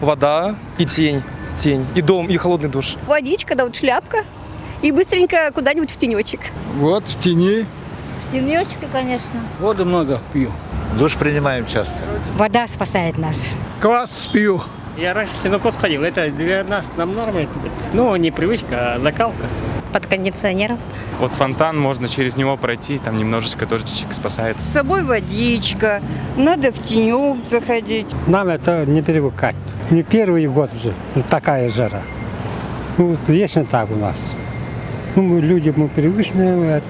Вода и тень. Тень. И дом, и холодный душ. Водичка, да вот шляпка. И быстренько куда-нибудь в тенечек. Вот, в тени. Тенечка, конечно. Воды много пью. Душ принимаем часто. Вода спасает нас. Квас пью. Я раньше в кинокос ходил, это для нас нам норма. Ну, не привычка, а закалка. Под кондиционером. Вот фонтан, можно через него пройти, там немножечко тоже спасает. С собой водичка. Надо в тенек заходить. Нам это не привыкать. Не первый год уже такая жара. Ну, вечно так у нас. Ну, мы люди, мы привычные, это.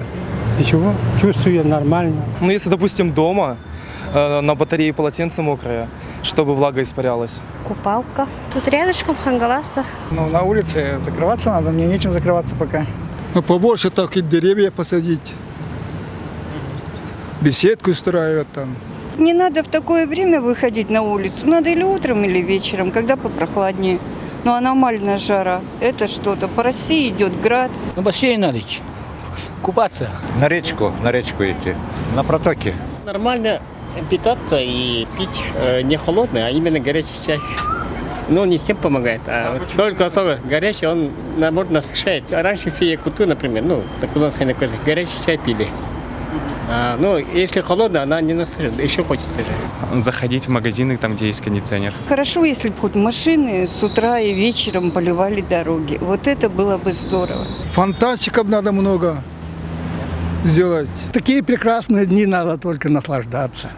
Ничего, чувствуем нормально. Ну, если, допустим, дома на батарее полотенце мокрое, чтобы влага испарялась. Купалка. Тут рядышком в Хангаласах. Ну, на улице закрываться надо, мне нечем закрываться пока. Ну, побольше так и деревья посадить. Беседку устраивать там. Не надо в такое время выходить на улицу. Надо или утром, или вечером, когда попрохладнее. Но аномальная жара. Это что-то. По России идет град. На бассейн надо идти, купаться. На речку идти. На протоке. Нормально питаться и пить не холодный, а именно горячий чай. Ну, не всем помогает, а вот только горячий, он, наоборот, насыщает. А раньше все якуты, например, ну, так у нас горячий чай пили. Ну, если холодно, она не насыщает, еще хочется же. Заходить в магазины, там, где есть кондиционер. Хорошо, если бы хоть машины с утра и вечером поливали дороги. Вот это было бы здорово. Фонтанчиков надо много сделать. Такие прекрасные дни надо только наслаждаться.